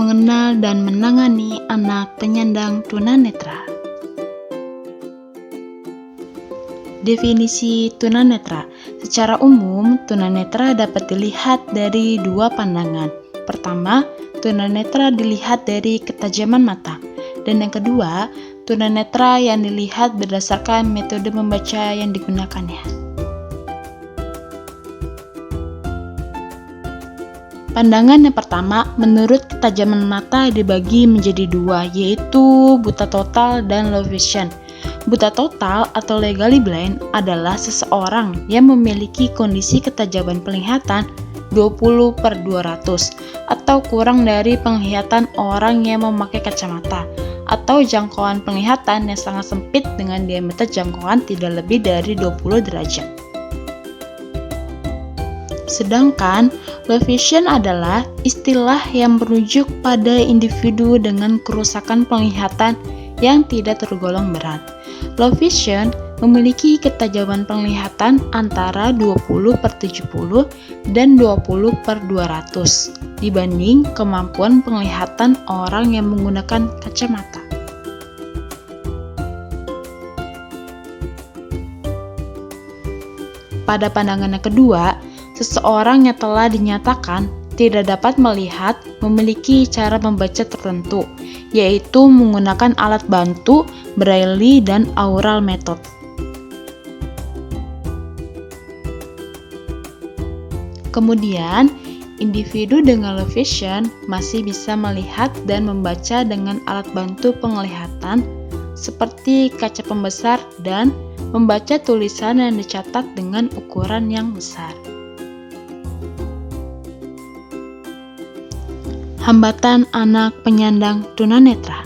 mengenal dan menangani anak penyandang tunanetra. Definisi tunanetra. Secara umum, tunanetra dapat dilihat dari dua pandangan. Pertama, tunanetra dilihat dari ketajaman mata. Dan yang kedua, tunanetra yang dilihat berdasarkan metode membaca yang digunakannya. Pandangan yang pertama, menurut ketajaman mata dibagi menjadi dua, yaitu buta total dan low vision. Buta total atau legally blind adalah seseorang yang memiliki kondisi ketajaman penglihatan 20/200 atau kurang dari penglihatan orang yang memakai kacamata, atau jangkauan penglihatan yang sangat sempit dengan diameter jangkauan tidak lebih dari 20 derajat. Sedangkan low vision adalah istilah yang merujuk pada individu dengan kerusakan penglihatan yang tidak tergolong berat. Low vision memiliki ketajaman penglihatan antara 20/70 dan 20/200 dibanding kemampuan penglihatan orang yang menggunakan kacamata. Pada pandangan yang kedua, seseorang yang telah dinyatakan tidak dapat melihat memiliki cara membaca tertentu, yaitu menggunakan alat bantu, braille, dan aural method. Kemudian, individu dengan low vision masih bisa melihat dan membaca dengan alat bantu penglihatan seperti kaca pembesar dan membaca tulisan yang dicatat dengan ukuran yang besar. Hambatan anak penyandang tunanetra.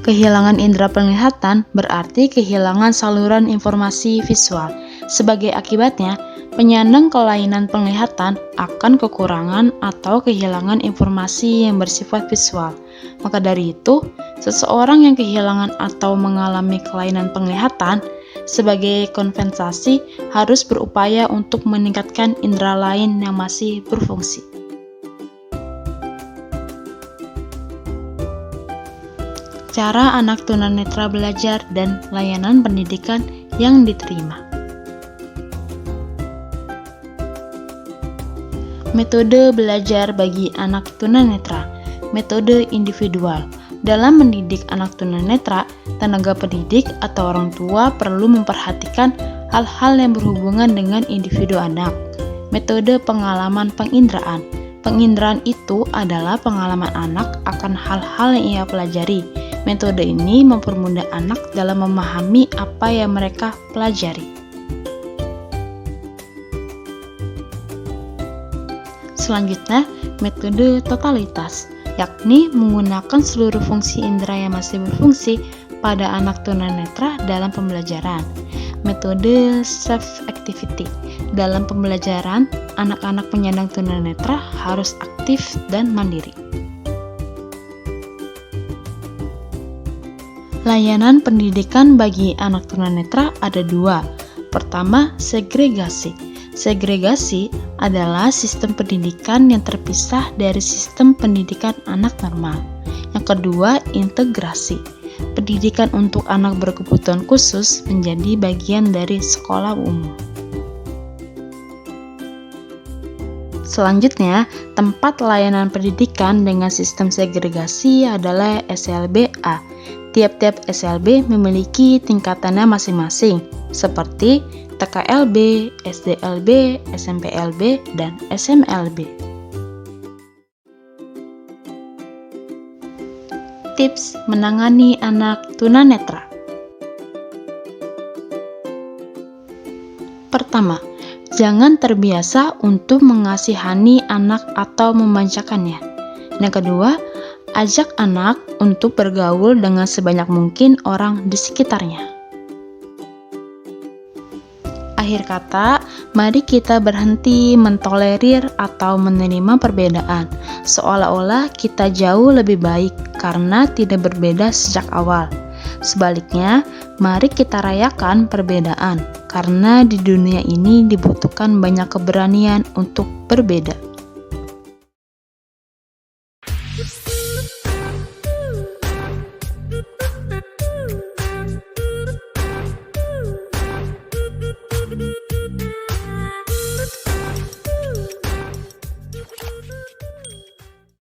Kehilangan indera penglihatan berarti kehilangan saluran informasi visual. Sebagai akibatnya, penyandang kelainan penglihatan akan kekurangan atau kehilangan informasi yang bersifat visual. Maka dari itu, seseorang yang kehilangan atau mengalami kelainan penglihatan sebagai kompensasi harus berupaya untuk meningkatkan indera lain yang masih berfungsi. Cara anak tunanetra belajar dan layanan pendidikan yang diterima. Metode belajar bagi anak tunanetra. Metode individual. Dalam mendidik anak tunanetra, tenaga pendidik atau orang tua perlu memperhatikan hal-hal yang berhubungan dengan individu anak. Metode pengalaman penginderaan. Penginderaan itu adalah pengalaman anak akan hal-hal yang ia pelajari. Metode ini mempermudah anak dalam memahami apa yang mereka pelajari. Selanjutnya, metode totalitas, yakni menggunakan seluruh fungsi indera yang masih berfungsi pada anak tunanetra dalam pembelajaran. Metode self-activity. Dalam pembelajaran, anak-anak penyandang tunanetra harus aktif dan mandiri. Layanan pendidikan bagi anak tunanetra ada dua. Pertama, segregasi. Segregasi adalah sistem pendidikan yang terpisah dari sistem pendidikan anak normal. Yang kedua, integrasi. Pendidikan untuk anak berkebutuhan khusus menjadi bagian dari sekolah umum. Selanjutnya, tempat layanan pendidikan dengan sistem segregasi adalah SLBA. Tiap-tiap SLB memiliki tingkatannya masing-masing, seperti TKLB, SDLB, SMPLB, dan SMLB. Tips menangani anak tunanetra. Pertama, jangan terbiasa untuk mengasihani anak atau memanjakannya. Yang kedua, ajak anak untuk bergaul dengan sebanyak mungkin orang di sekitarnya. Akhir kata, mari kita berhenti mentolerir atau menerima perbedaan, seolah-olah kita jauh lebih baik karena tidak berbeda sejak awal. Sebaliknya, mari kita rayakan perbedaan, karena di dunia ini dibutuhkan banyak keberanian untuk berbeda.